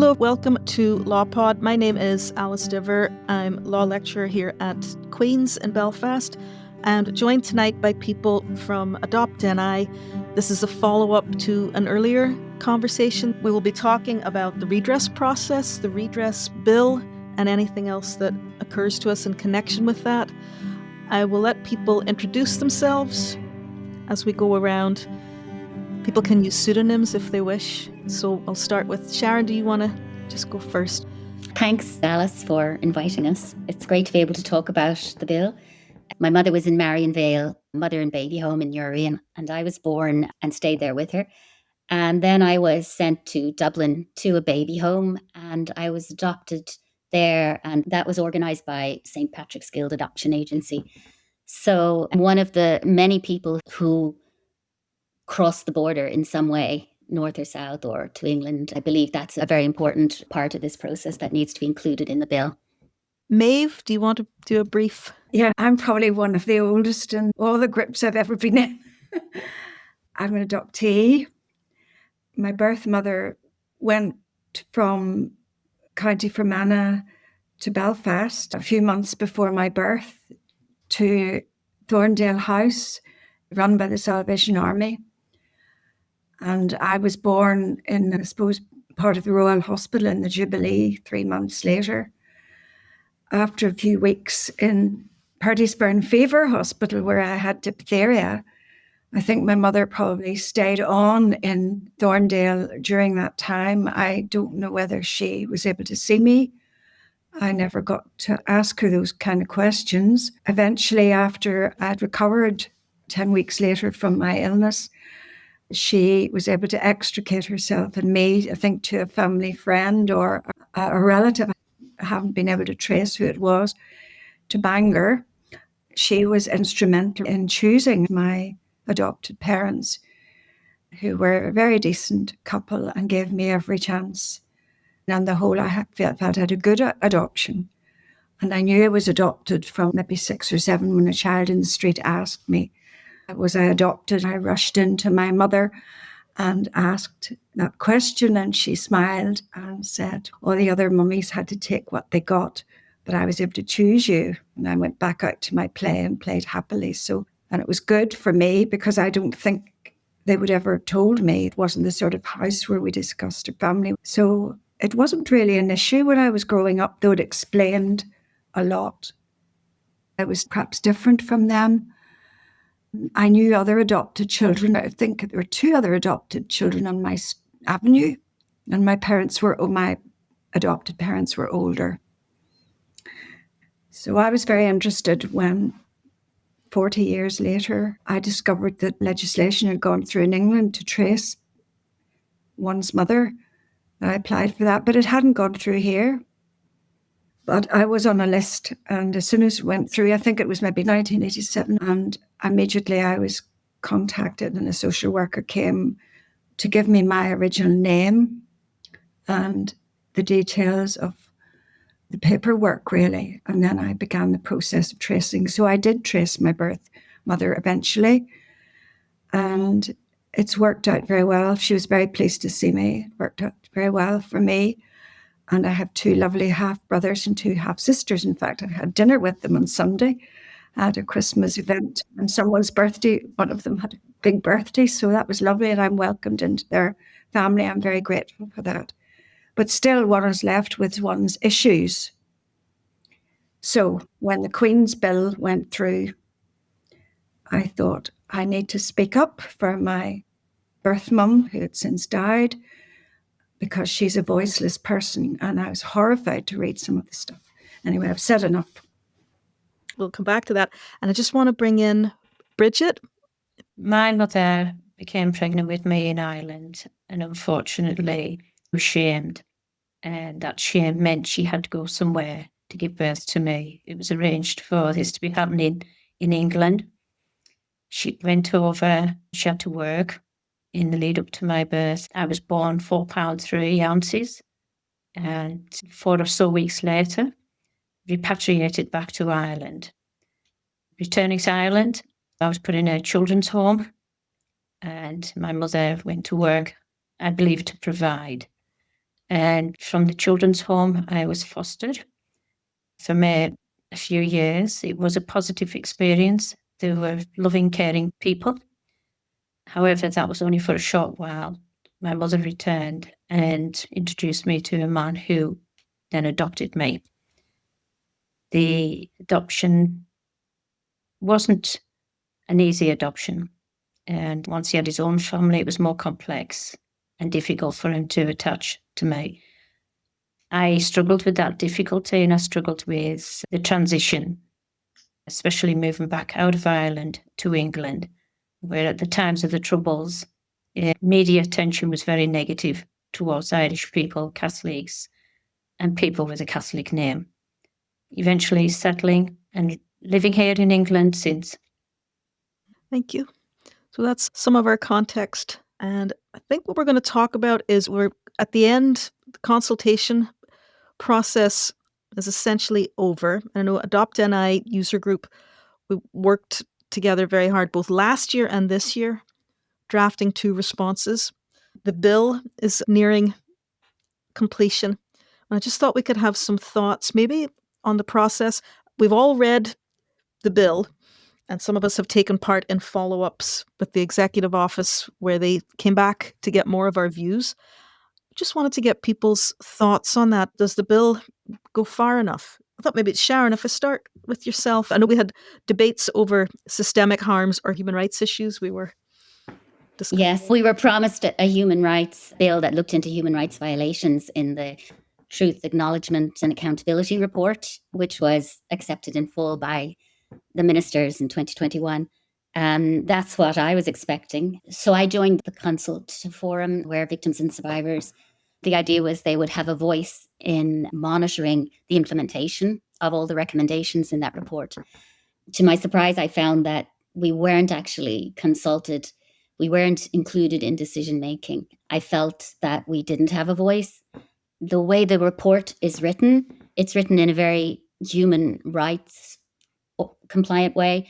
Hello, welcome to LawPod. My name is Alice Diver. I'm law lecturer here at Queen's in Belfast and joined tonight by people from Adoptee. This is a follow-up to an earlier conversation. We will be talking about the redress process, the redress bill, and anything else that occurs to us in connection with that. I will let people introduce themselves as we go around. People can use pseudonyms if they wish. So I'll start with Sharon. Do you want to just go first? Thanks, Alice, for inviting us. It's great to be able to talk about the bill. My mother was in Marion Vale, mother and baby home in Uri, and I was born and stayed there with her. And then I was sent to Dublin to a baby home, and I was adopted there, and that was organised by St. Patrick's Guild Adoption Agency. So I'm one of the many people who cross the border in some way, north or south or to England. I believe that's a very important part of this process that needs to be included in the bill. Maeve, do you want to do a brief? Yeah, I'm probably one of the oldest in all the groups I've ever been in. I'm an adoptee. My birth mother went from County Fermanagh to Belfast a few months before my birth to Thorndale House, run by the Salvation Army. And I was born in, I suppose, part of the Royal Hospital in the Jubilee 3 months later. After a few weeks in Purtisburn Fever Hospital, where I had diphtheria, I think my mother probably stayed on in Thorndale during that time. I don't know whether she was able to see me. I never got to ask her those kind of questions. Eventually, after I'd recovered 10 weeks later from my illness, she was able to extricate herself and me, I think, to a family friend or a relative. I haven't been able to trace who it was, to Bangor. She was instrumental in choosing my adopted parents, who were a very decent couple and gave me every chance. And on the whole, I felt I had a good adoption. And I knew I was adopted from maybe 6 or 7 when a child in the street asked me, was I adopted? I rushed into my mother and asked that question, and she smiled and said, all the other mummies had to take what they got, but I was able to choose you. And I went back out to my play and played happily. And it was good for me because I don't think they would ever have told me. It wasn't the sort of house where we discussed our family. So it wasn't really an issue when I was growing up, though it explained a lot. I was perhaps different from them. I knew other adopted children. I think there were 2 other adopted children on my avenue, and my adopted parents were older. So I was very interested when 40 years later, I discovered that legislation had gone through in England to trace one's mother. I applied for that, but it hadn't gone through here. But I was on a list, and as soon as it went through, I think it was maybe 1987, and immediately I was contacted, and a social worker came to give me my original name and the details of the paperwork, really. And then I began the process of tracing. So I did trace my birth mother eventually, and it's worked out very well. She was very pleased to see me. It worked out very well for me. And I have 2 lovely half-brothers and 2 half-sisters. In fact, I had dinner with them on Sunday at a Christmas event, and someone's birthday, one of them had a big birthday, so that was lovely, and I'm welcomed into their family. I'm very grateful for that. But still, one is left with one's issues. So when the Queen's Bill went through, I thought, I need to speak up for my birth mum, who had since died, because she's a voiceless person, and I was horrified to read some of the stuff. Anyway, I've said enough. We'll come back to that. And I just want to bring in Bridget. My mother became pregnant with me in Ireland and unfortunately was shamed. And that shame meant she had to go somewhere to give birth to me. It was arranged for this to be happening in England. She went over, she had to work in the lead up to my birth. I was born 4 pounds 3 ounces, and 4 or so weeks later, repatriated back to Ireland. Returning to Ireland, I was put in a children's home, and my mother went to work, I believe, to provide. And from the children's home, I was fostered for me a few years. It was a positive experience. They were loving, caring people. However, that was only for a short while. My mother returned and introduced me to a man who then adopted me. The adoption wasn't an easy adoption. And once he had his own family, it was more complex and difficult for him to attach to me. I struggled with that difficulty, and I struggled with the transition, especially moving back out of Ireland to England, where at the times of the Troubles, media attention was very negative towards Irish people, Catholics, and people with a Catholic name. Eventually settling and living here in England since. Thank you. So that's some of our context. And I think what we're going to talk about is we're at the end, the consultation process is essentially over. I know Adoptee and I user group, we worked together very hard both last year and this year, drafting 2 responses. The bill is nearing completion. And I just thought we could have some thoughts maybe on the process. We've all read the bill, and some of us have taken part in follow-ups with the executive office where they came back to get more of our views. Just wanted to get people's thoughts on that. Does the bill go far enough? I thought maybe, Sharon, if I start with yourself. I know we had debates over systemic harms or human rights issues. We were discussing. Yes, we were promised a human rights bill that looked into human rights violations in the Truth, Acknowledgement and Accountability Report, which was accepted in full by the ministers in 2021. That's what I was expecting. So I joined the Consult Forum where victims and survivors, the idea was they would have a voice in monitoring the implementation of all the recommendations in that report. To my surprise, I found that we weren't actually consulted. We weren't included in decision making. I felt that we didn't have a voice. The way the report is written, it's written in a very human rights compliant way.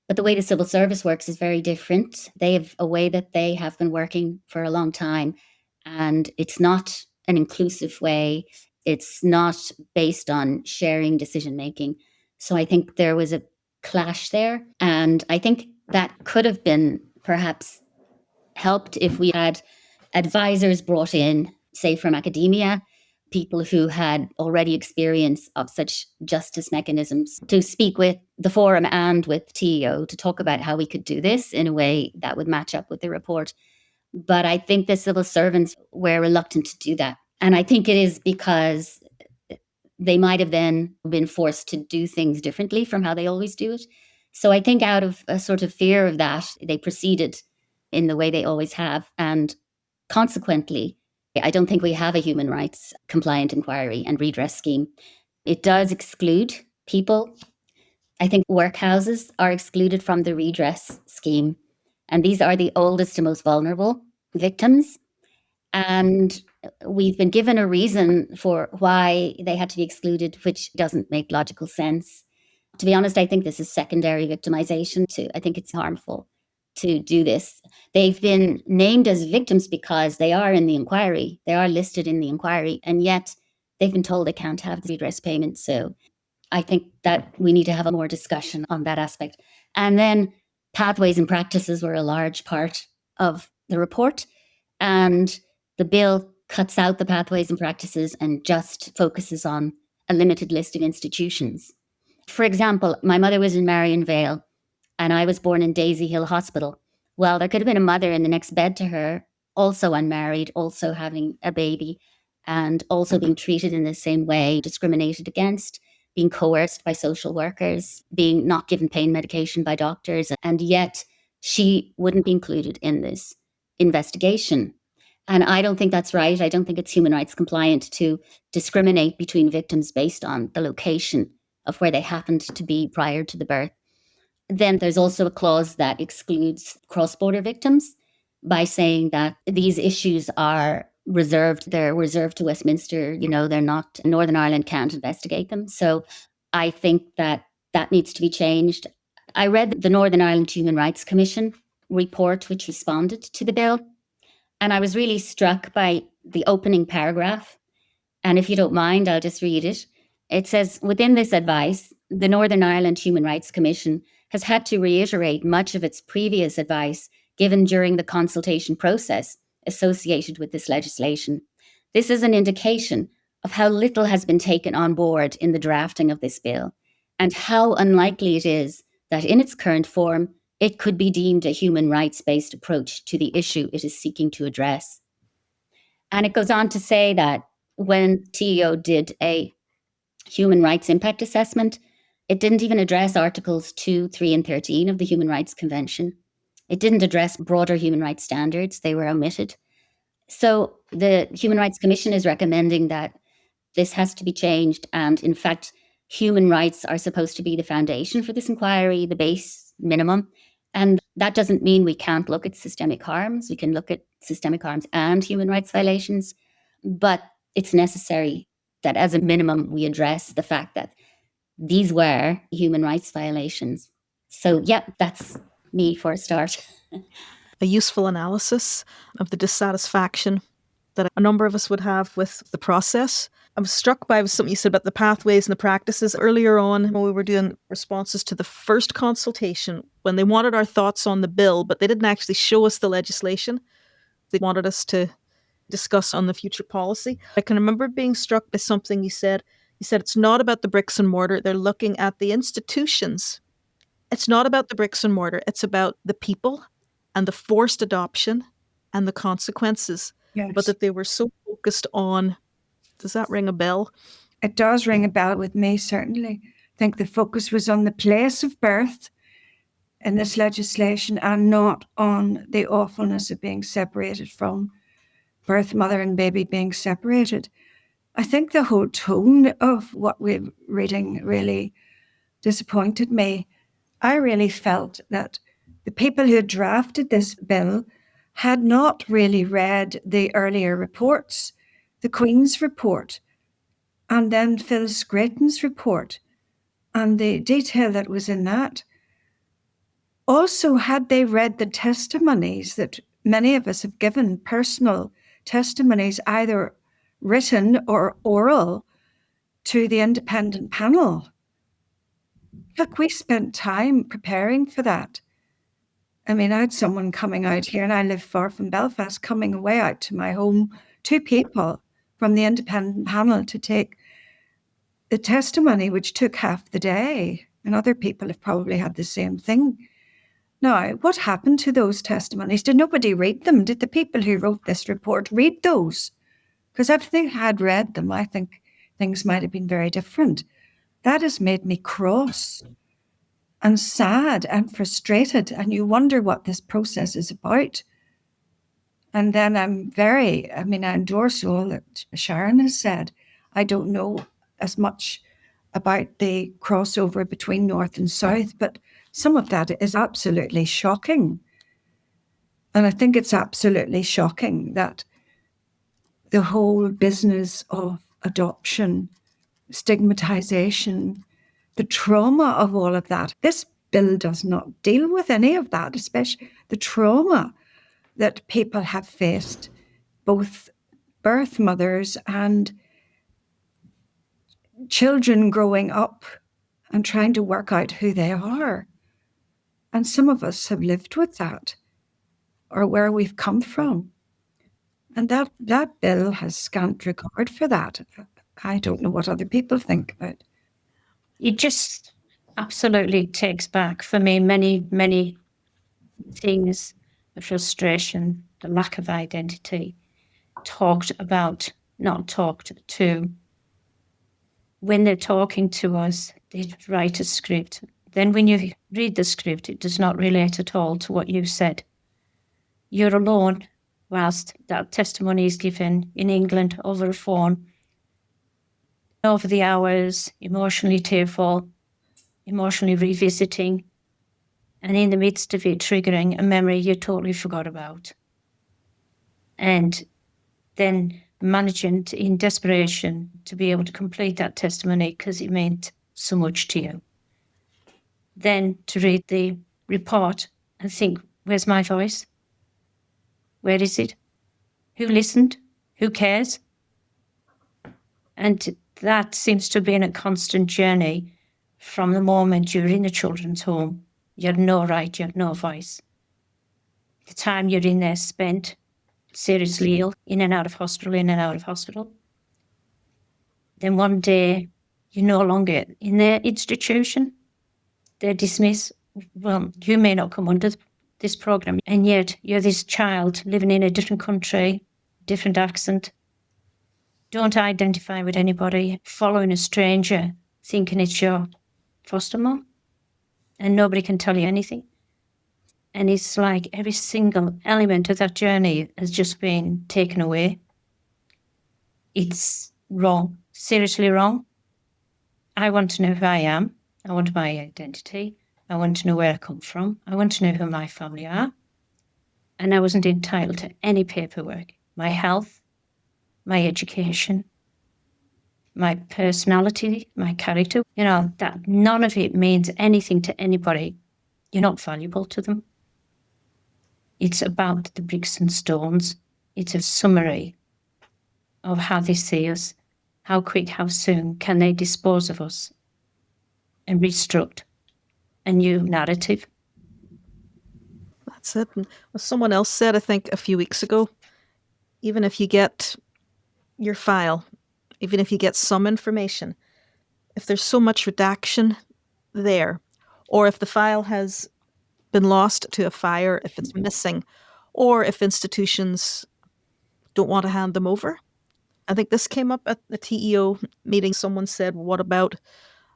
But the way the civil service works is very different. They have a way that they have been working for a long time, and it's not an inclusive way. It's not based on sharing decision making. So I think there was a clash there. And I think that could have been perhaps helped if we had advisors brought in, say from academia, people who had already experience of such justice mechanisms to speak with the forum and with TEO to talk about how we could do this in a way that would match up with the report. But I think the civil servants were reluctant to do that. And I think it is because they might have then been forced to do things differently from how they always do it. So I think out of a sort of fear of that, they proceeded in the way they always have. And consequently, I don't think we have a human rights compliant inquiry and redress scheme. It does exclude people. I think workhouses are excluded from the redress scheme. And these are the oldest and most vulnerable victims. And we've been given a reason for why they had to be excluded, which doesn't make logical sense. To be honest, I think this is secondary victimization too. I think it's harmful to do this. They've been named as victims because they are in the inquiry. They are listed in the inquiry, and yet they've been told they can't have the redress payment. So I think that we need to have a more discussion on that aspect. And then pathways and practices were a large part of the report. And the bill cuts out the pathways and practices and just focuses on a limited list of institutions. For example, my mother was in Marion Vale, and I was born in Daisy Hill Hospital. Well, there could have been a mother in the next bed to her, also unmarried, also having a baby, and also being treated in the same way, discriminated against, being coerced by social workers, being not given pain medication by doctors, and yet she wouldn't be included in this investigation. And I don't think that's right. I don't think it's human rights compliant to discriminate between victims based on the location of where they happened to be prior to the birth. Then there's also a clause that excludes cross-border victims by saying that these issues are reserved. They're reserved to Westminster. They're not, Northern Ireland can't investigate them. So I think that needs to be changed. I read the Northern Ireland Human Rights Commission report, which responded to the bill. And I was really struck by the opening paragraph, And if you don't mind, I'll just read it. It says, within this advice, the Northern Ireland Human Rights Commission has had to reiterate much of its previous advice given during the consultation process associated with this legislation. This is an indication of how little has been taken on board in the drafting of this bill, and how unlikely it is that in its current form, it could be deemed a human rights-based approach to the issue it is seeking to address. And it goes on to say that when TEO did a human rights impact assessment, it didn't even address Articles 2, 3, and 13 of the Human Rights Convention. It didn't address broader human rights standards. They were omitted. So the Human Rights Commission is recommending that this has to be changed. And in fact, human rights are supposed to be the foundation for this inquiry, the base minimum. And that doesn't mean we can't look at systemic harms. We can look at systemic harms and human rights violations. But it's necessary that as a minimum, we address the fact that these were human rights violations. So, yeah, that's me for a start. A useful analysis of the dissatisfaction that a number of us would have with the process. I was struck by something you said about the pathways and the practices earlier on when we were doing responses to the first consultation, when they wanted our thoughts on the bill, but they didn't actually show us the legislation. They wanted us to discuss on the future policy. I can remember being struck by something you said. You said it's not about the bricks and mortar. They're looking at the institutions. It's not about the bricks and mortar. It's about the people and the forced adoption and the consequences. Yes. But that they were so focused on, does that ring a bell? It does ring a bell with me, certainly. I think the focus was on the place of birth in this legislation and not on the awfulness of being separated from birth, mother and baby being separated. I think the whole tone of what we're reading really disappointed me. I really felt that the people who had drafted this bill had not really read the earlier reports, the Queen's report, and then Phil Scraton's report, and the detail that was in that. Also, had they read the testimonies that many of us have given, personal testimonies, either written or oral, to the independent panel. Look, we spent time preparing for that. I mean, I had someone coming out here, and I live far from Belfast, coming away out to my home, 2 people from the independent panel to take the testimony, which took half the day. And other people have probably had the same thing. Now, what happened to those testimonies? Did nobody read them? Did the people who wrote this report read those? Because if they had read them, I think things might have been very different. That has made me cross and sad and frustrated, and you wonder what this process is about. And then I endorse all that Sharon has said. I don't know as much about the crossover between North and South, but some of that is absolutely shocking. And I think it's absolutely shocking that the whole business of adoption, stigmatization, the trauma of all of that, this bill does not deal with any of that, especially the trauma that people have faced, both birth mothers and children growing up and trying to work out who they are. And some of us have lived with that, or where we've come from. And that bill has scant regard for that. I don't know what other people think about. It just absolutely takes back for me many, many things, the frustration, the lack of identity, not talked to. When they're talking to us, they write a script. Then when you read the script, it does not relate at all to what you've said. You're alone whilst that testimony is given in England over a phone. Over the hours, emotionally tearful, emotionally revisiting, and in the midst of it triggering a memory you totally forgot about. And then managing in desperation to be able to complete that testimony because it meant so much to you. Then to read the report and think, where's my voice? Where is it? Who listened? Who cares? And that seems to have been a constant journey from the moment you're in a children's home. You had no right, you had no voice. The time you're in there spent seriously ill, in and out of hospital, in and out of hospital. Then one day, you're no longer in their institution. They're dismissed. Well, you may not come under this program, and yet you're this child living in a different country, different accent, don't identify with anybody, following a stranger, thinking it's your foster mum, and nobody can tell you anything. And it's like every single element of that journey has just been taken away. It's wrong, seriously wrong. I want to know who I am. I want my identity. I want to know where I come from. I want to know who my family are. And I wasn't entitled to any paperwork. My health, my education, my personality, my character, that none of it means anything to anybody. You're not valuable to them. It's about the bricks and stones. It's a summary of how they see us, how quick, how soon can they dispose of us and restruct a new narrative. That's it. And as someone else said, I think a few weeks ago, even if you get your file, even if you get some information, if there's so much redaction there, or if the file has been lost to a fire, if it's missing, or if institutions don't want to hand them over. I think this came up at the TEO meeting. Someone said, what about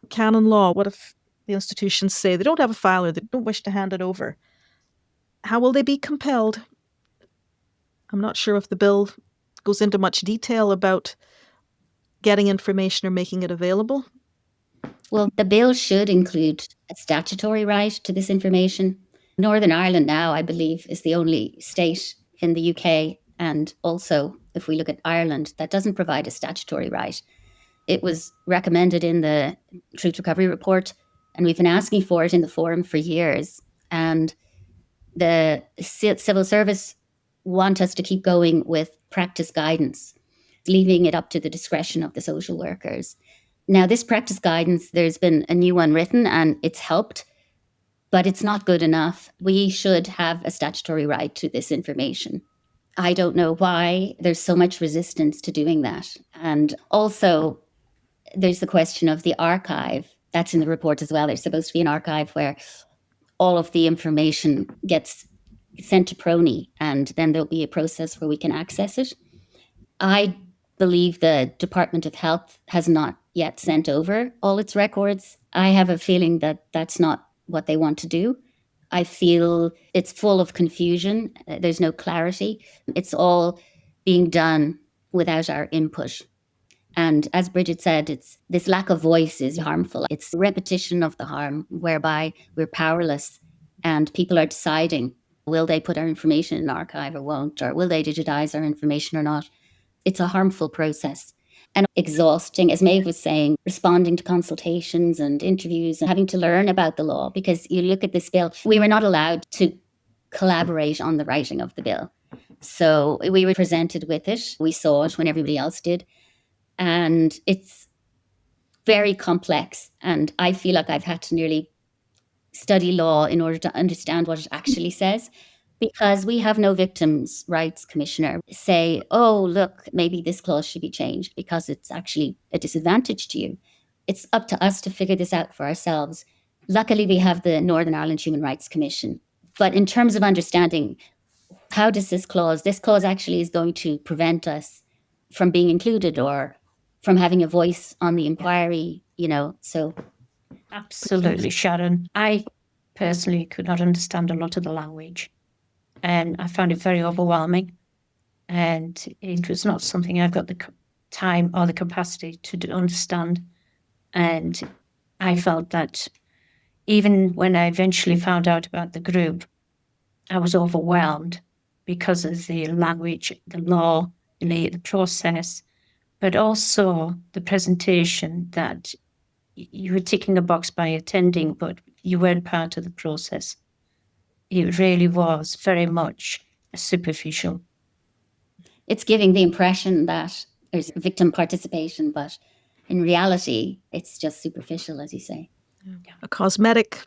canon law? What if the institutions say they don't have a file or they don't wish to hand it over? How will they be compelled? I'm not sure if the bill goes into much detail about getting information or making it available. Well, the bill should include a statutory right to this information. Northern Ireland now, I believe, is the only state in the UK, and also, if we look at Ireland, that doesn't provide a statutory right. It was recommended in the Truth Recovery Report, and we've been asking for it in the forum for years. And the civil service want us to keep going with practice guidance, leaving it up to the discretion of the social workers. Now, this practice guidance, there's been a new one written and it's helped, but it's not good enough. We should have a statutory right to this information. I don't know why there's so much resistance to doing that. And also, there's the question of the archive. That's in the report as well. There's supposed to be an archive where all of the information gets sent to Prony, and then there'll be a process where we can access it. I believe the Department of Health has not yet sent over all its records. I have a feeling that that's not what they want to do. I feel it's full of confusion. There's no clarity. It's all being done without our input. And as Bridget said, it's this lack of voice is harmful. It's repetition of the harm whereby we're powerless and people are deciding, will they put our information in an archive or won't, or will they digitize our information or not? It's a harmful process and exhausting, as Maeve was saying, responding to consultations and interviews and having to learn about the law, because you look at this bill, we were not allowed to collaborate on the writing of the bill. So we were presented with it. We saw it when everybody else did. And it's very complex. And I feel like I've had to nearly study law in order to understand what it actually says, because we have no victims' rights commissioner say, oh, look, maybe this clause should be changed because it's actually a disadvantage to you. It's up to us to figure this out for ourselves. Luckily, we have the Northern Ireland Human Rights Commission. But in terms of understanding, how does this clause actually is going to prevent us from being included or from having a voice on the inquiry, so. Absolutely, Sharon. I personally could not understand a lot of the language, and I found it very overwhelming. And it was not something I've got the time or the capacity to understand. And I felt that even when I eventually found out about the group, I was overwhelmed because of the language, the law, the process, but also the presentation that you were ticking a box by attending, but you weren't part of the process. It really was very much superficial. It's giving the impression that There's victim participation, but in reality, it's just superficial, as you say. A cosmetic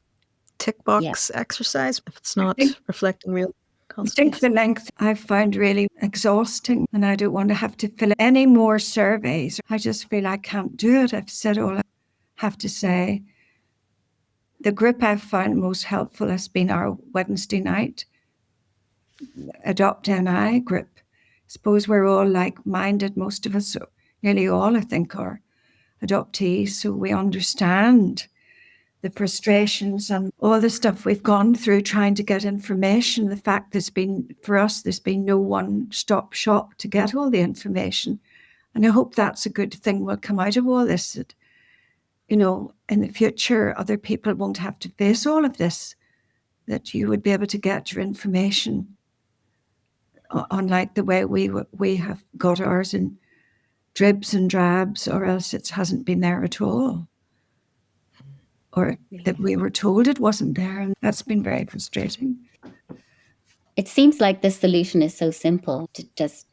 tick box exercise if it's not reflecting real I think the length I find really exhausting, and I don't want to have to fill any more surveys. I just feel I can't do it. I've said all I have to say. The group I've found most helpful has been our Wednesday night Adoptee and I group. I suppose we're all like-minded, most of us, nearly all I think, are adoptees, so we understand the frustrations and all the stuff we've gone through trying to get information. The fact there's been no one-stop shop to get all the information. And I hope that's a good thing will come out of all this, that, in the future, other people won't have to face all of this, that you would be able to get your information, unlike the way we have got ours in dribs and drabs, or else it hasn't been there at all. Or that we were told it wasn't there, and that's been very frustrating. It seems like the solution is so simple, to just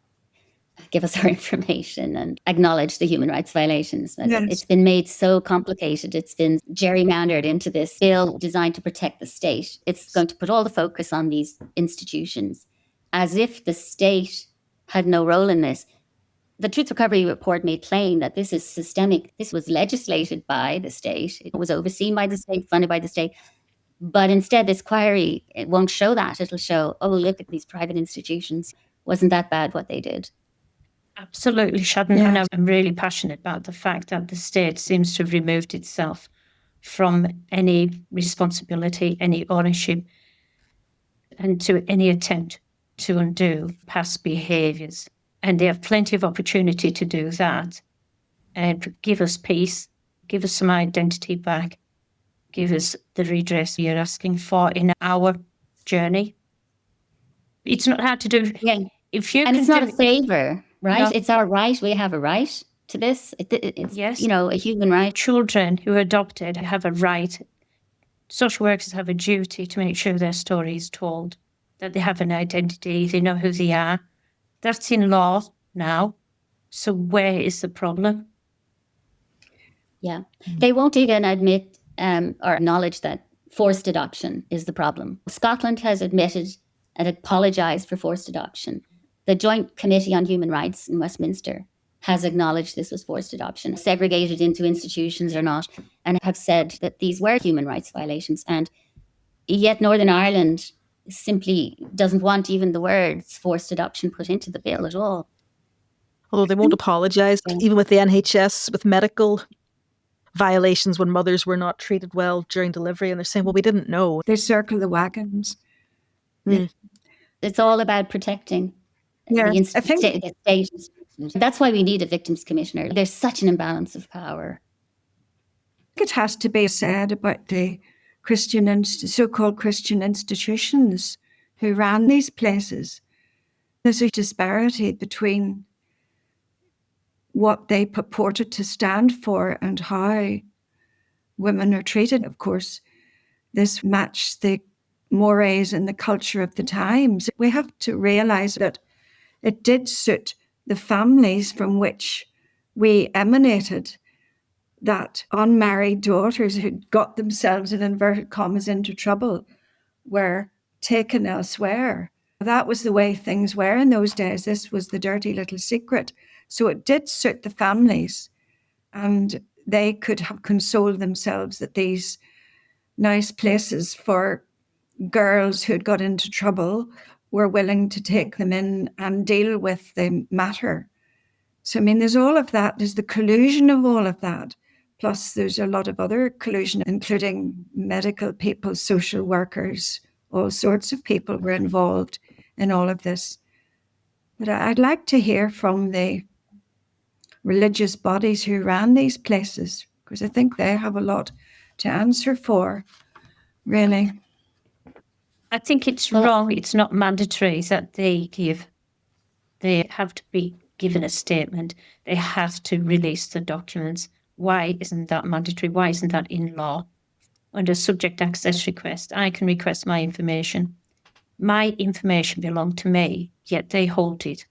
give us our information and acknowledge the human rights violations. But Yes. it's been made so complicated. It's been gerrymandered into this bill designed to protect the state. It's going to put all the focus on these institutions, as if the state had no role in this. The Truth Recovery Report made plain that this is systemic. This was legislated by the state. It was overseen by the state, funded by the state. But instead, this query, it won't show that. It'll show, oh, look at these private institutions. Wasn't that bad what they did? Absolutely, Sharon. Yes. And I'm really passionate about the fact that the state seems to have removed itself from any responsibility, any ownership, and to any attempt to undo past behaviours. And they have plenty of opportunity to do that and give us peace, give us some identity back, give us the redress you're asking for in our journey. It's not hard to do. Yeah. If you And can it's not do a favour, right? No. It's our right. We have a right to this. It's, Yes. a human right. Children who are adopted have a right. Social workers have a duty to make sure their story is told, that they have an identity, they know who they are. That's in law now. So where is the problem? Yeah. They won't even admit or acknowledge that forced adoption is the problem. Scotland has admitted and apologised for forced adoption. The Joint Committee on Human Rights in Westminster has acknowledged this was forced adoption, segregated into institutions or not, and have said that these were human rights violations. And yet Northern Ireland simply doesn't want even the words forced adoption put into the bill at all. Although they won't apologise, Yeah. even with the NHS, with medical violations when mothers were not treated well during delivery, and they're saying, well, we didn't know. They circle the wagons. It's all about protecting Yeah, the I think state. That's why we need a victims commissioner. There's such an imbalance of power. it has to be said about the so-called Christian institutions who ran these places. There's a disparity between what they purported to stand for and how women are treated. Of course, this matched the mores and the culture of the times. We have to realise that it did suit the families from which we emanated, that unmarried daughters who got themselves, in inverted commas, into trouble were taken elsewhere. That was the way things were in those days. This was the dirty little secret. So it did suit the families, and they could have consoled themselves at these nice places for girls who'd got into trouble were willing to take them in and deal with the matter. So, I mean, there's all of that. There's the collusion of all of that. Plus, there's a lot of other collusion, including medical people, social workers, all sorts of people were involved in all of this. But I'd like to hear from the religious bodies who ran these places, because I think they have a lot to answer for, really. I think it's wrong. It's not mandatory that they give. They have to be given a statement. They have to release the documents. Why isn't that mandatory? Why isn't that in law? Under subject access request, I can request my information. My information belonged to me, yet they hold it.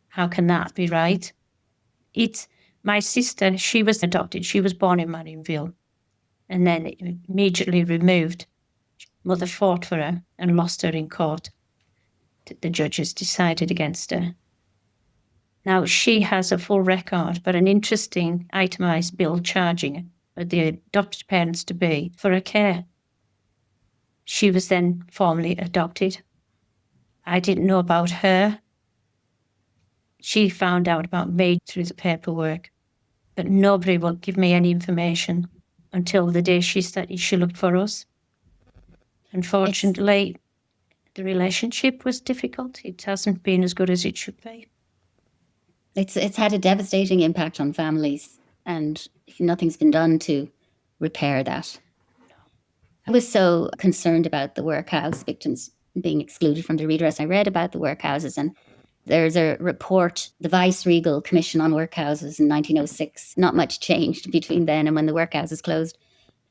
How can that be right? It's my sister, she was adopted. She was born in Marionville and then immediately removed. Mother fought for her and lost her in court. The judges decided against her. Now, she has a full record, but an interesting itemised bill charging the adopted parents to be for her care. She was then formally adopted. I didn't know about her. She found out about me through the paperwork, but nobody will give me any information until the day she looked for us. Unfortunately, the relationship was difficult. It hasn't been as good as it should be. It's had a devastating impact on families, and nothing's been done to repair that. I was so concerned about the workhouse victims being excluded from the redress. I read about the workhouses, and there's a report, the Vice-Regal Commission on Workhouses in 1906. Not much changed between then and when the workhouses closed.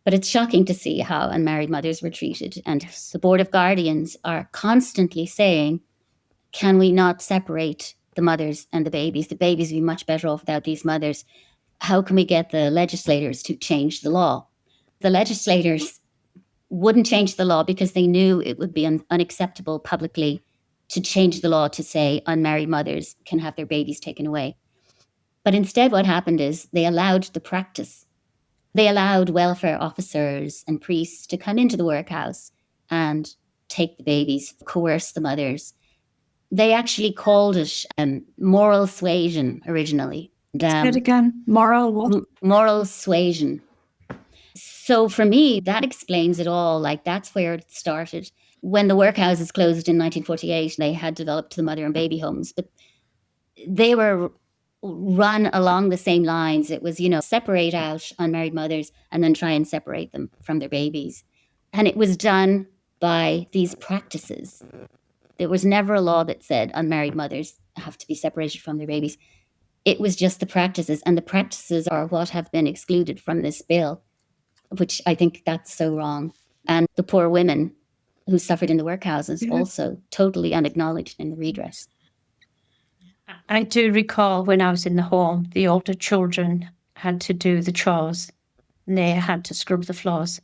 But it's shocking to see how unmarried mothers were treated. And the Board of Guardians are constantly saying, can we not separate the mothers and the babies? The babies would be much better off without these mothers. How can we get the legislators to change the law? The legislators wouldn't change the law because they knew it would be unacceptable publicly to change the law to say unmarried mothers can have their babies taken away. But instead what happened is they allowed the practice. They allowed welfare officers and priests to come into the workhouse and take the babies, coerce the mothers. They actually called it moral suasion originally. Say it again. Moral what? Moral suasion. So for me, that explains it all. Like, that's where it started. When the workhouses closed in 1948, they had developed the mother and baby homes, but they were run along the same lines. It was, separate out unmarried mothers and then try and separate them from their babies. And it was done by these practices. There was never a law that said unmarried mothers have to be separated from their babies. It was just the practices, and the practices are what have been excluded from this bill, which I think that's so wrong. And the poor women who suffered in the workhouses also totally unacknowledged in the redress. I do recall when I was in the home, the older children had to do the chores and they had to scrub the floors.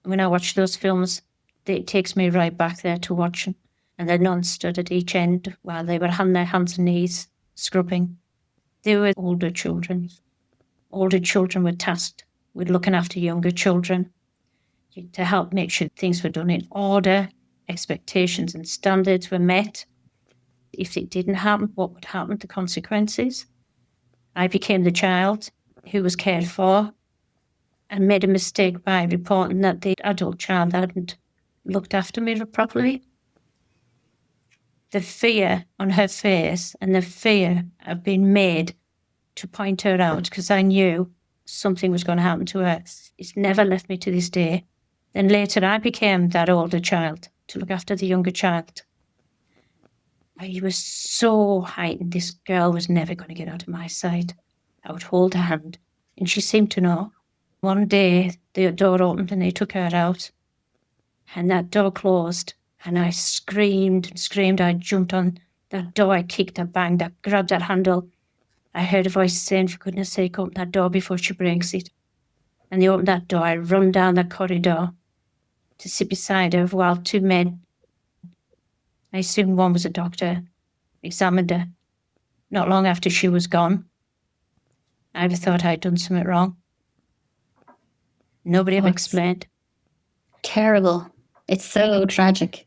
When I watch those films, it takes me right back there to watching. And the nuns stood at each end while they were on their hands and knees scrubbing. They were older children. Older children were tasked with looking after younger children to help make sure things were done in order, expectations and standards were met. If it didn't happen, what would happen, the consequences? I became the child who was cared for and made a mistake by reporting that the adult child hadn't looked after me properly. The fear on her face and the fear of being made to point her out because I knew something was going to happen to her. It's never left me to this day. Then later I became that older child to look after the younger child. I was so heightened. This girl was never going to get out of my sight. I would hold her hand, and she seemed to know. One day, the door opened and they took her out, and that door closed, and I screamed and screamed. I jumped on that door, I kicked, I banged, I grabbed that handle. I heard a voice saying, for goodness sake, open that door before she breaks it. And they opened that door. I run down that corridor to sit beside her while two men, I assumed one was a doctor, examined her. Not long after she was gone, I thought I'd done something wrong. Nobody ever explained. Terrible. It's so tragic.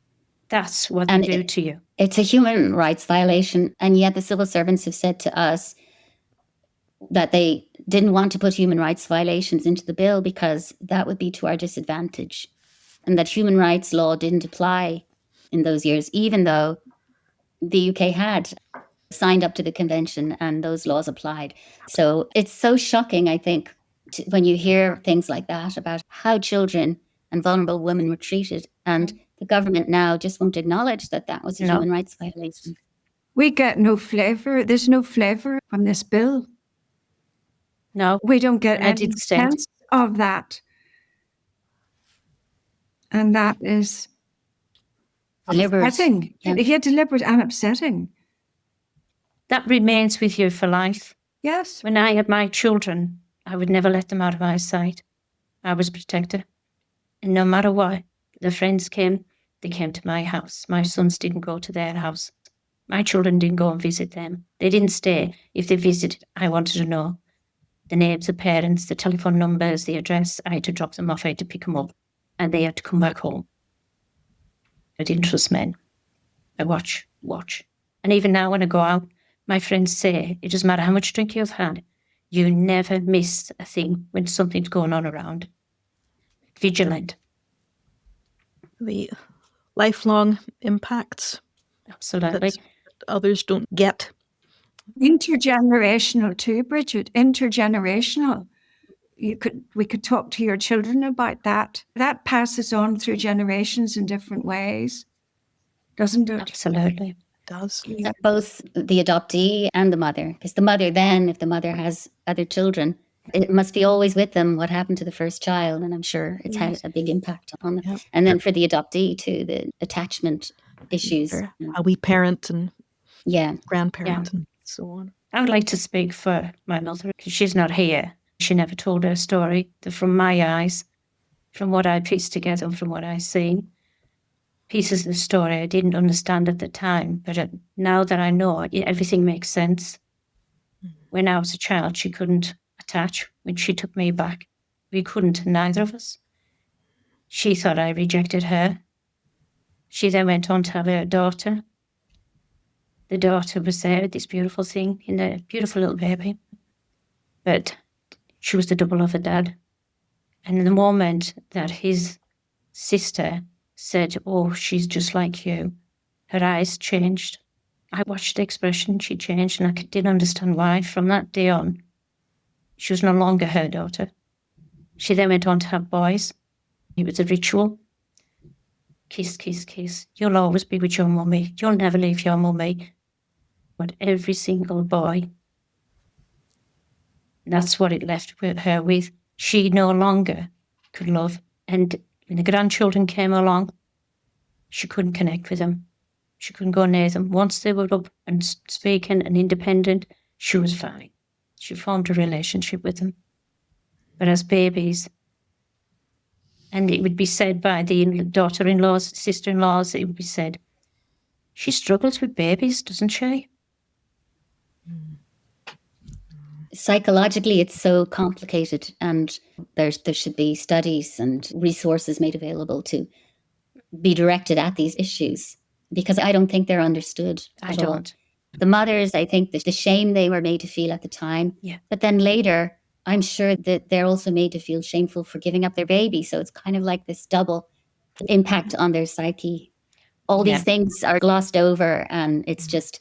That's what they do to you. It's a human rights violation, and yet the civil servants have said to us that they didn't want to put human rights violations into the bill because that would be to our disadvantage, and that human rights law didn't apply in those years, even though the UK had signed up to the convention and those laws applied. So it's so shocking, I think, when you hear things like that about how children and vulnerable women were treated, and the government now just won't acknowledge that that was a human rights violation. We get no flavour. There's no flavour from this bill. No. We don't get any sense of that. And that is upsetting. Yeah, deliberate and upsetting. That remains with you for life. Yes. When I had my children, I would never let them out of my sight. I was protected. And no matter what, the friends came, they came to my house. My sons didn't go to their house. My children didn't go and visit them. They didn't stay. If they visited, I wanted to know the names of parents, the telephone numbers, the address. I had to drop them off, I had to pick them up, and they had to come back home. I didn't trust men. I watch. And even now when I go out, my friends say, it doesn't matter how much drink you've had, you never miss a thing when something's going on around. Vigilant. The lifelong impacts Absolutely. that others don't get. Intergenerational too, Bridget. Intergenerational. We could talk to your children about that. That passes on through generations in different ways, doesn't it? Absolutely. It does. Yeah. Both the adoptee and the mother. Because the mother then, if the mother has other children, it must be always with them what happened to the first child. And I'm sure it's had a big impact on them. Yep. And then for the adoptee too, the attachment issues. Or how we parent and Yeah. grandparent and so on. I would like to speak for my mother because she's not here. She never told her story. From my eyes, from what I pieced together, from what I see, pieces of the story I didn't understand at the time, but now that I know it, everything makes sense. When I was a child, she couldn't attach. When she took me back, we couldn't, neither of us. She thought I rejected her. She then went on to have a daughter. The daughter was there, this beautiful thing, a beautiful little baby. But she was the double of a dad. And in the moment that his sister said, oh, she's just like you, her eyes changed. I watched the expression, she changed, and I didn't understand why. From that day on, she was no longer her daughter. She then went on to have boys. It was a ritual. Kiss, kiss, kiss. You'll always be with your mummy. You'll never leave your mummy. But every single boy, that's what it left with her with. She no longer could love. And when the grandchildren came along, she couldn't connect with them. She couldn't go near them. Once they were up and speaking and independent, she was fine. She formed a relationship with them. But as babies, and it would be said by the daughter-in-laws, sister-in-laws, it would be said, she struggles with babies, doesn't she? Psychologically, it's so complicated, and there should be studies and resources made available to be directed at these issues, because I don't think they're understood I at all. don't. The mothers, I think the shame they were made to feel at the time, but then later, I'm sure that they're also made to feel shameful for giving up their baby. So it's kind of like this double impact on their psyche. All these things are glossed over, and it's just,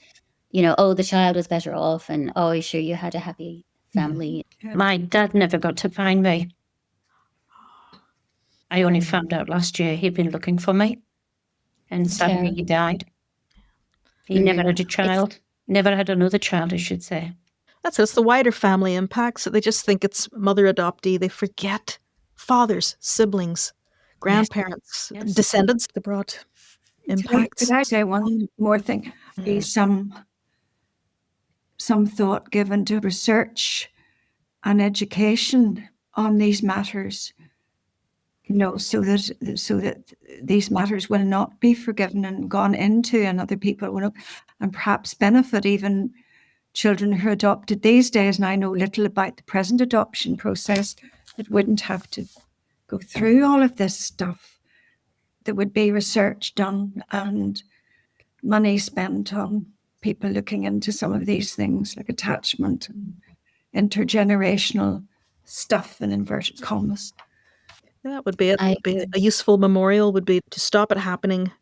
oh, the child was better off, and oh, sure, you had a happy family. My dad never got to find me. I only found out last year he'd been looking for me, and sadly he died. He never had a child, never had another child, I should say. That's it. It's the wider family impacts. They just think it's mother adoptee. They forget fathers, siblings, grandparents, descendants, the broad impacts. Could I say one more thing? Some thought given to research and education on these matters, so that these matters will not be forgiven and gone into, and other people will, and perhaps benefit even children who are adopted these days. And I know little about the present adoption process that wouldn't have to go through all of this stuff. There would be research done and money spent on people looking into some of these things like attachment and intergenerational stuff in inverted commas. That would be it. Would be a useful memorial would be to stop it happening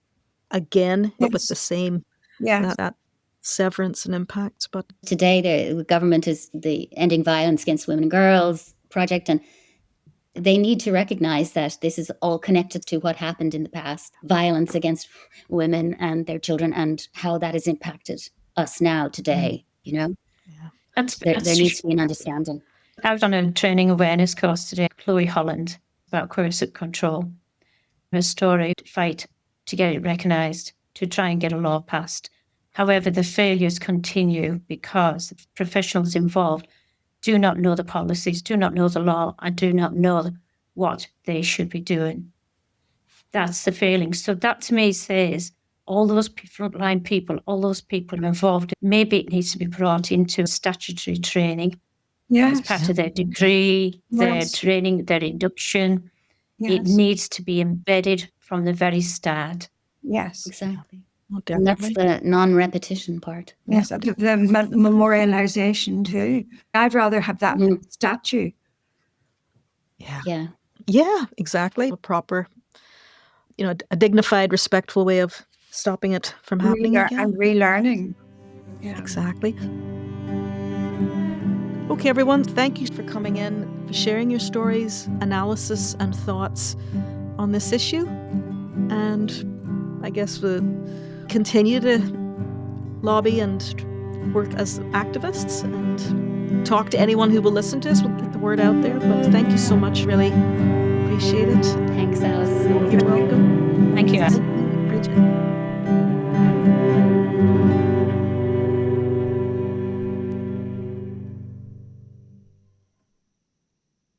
again, but with the same that severance and impacts. But today the government is the Ending Violence Against Women and Girls project, and they need to recognize that this is all connected to what happened in the past, violence against women and their children, and how that has impacted us now today, There needs to be an understanding. I was on a training awareness course today, Chloe Holland, about coercive control. Her story, to fight to get it recognised, to try and get a law passed, However, the failures continue because professionals involved do not know the policies, do not know the law, and do not know what they should be doing. That's the failing. So that to me says all those frontline people, all those people involved, maybe it needs to be brought into statutory training as part of their degree, their training, their induction. It needs to be embedded from the very start. Yes. Exactly. Oh, And that's the non-repetition part. Yes, the memorialization too. I'd rather have that than a statue. Yeah. Yeah, exactly. A proper, a dignified, respectful way of stopping it from happening again. And relearning. Yeah. Exactly. Okay, everyone, thank you for coming in, for sharing your stories, analysis, and thoughts on this issue. And I guess we'll continue to lobby and work as activists and talk to anyone who will listen to us. We'll get the word out there. But thank you so much, really appreciate it. Thanks, Alice.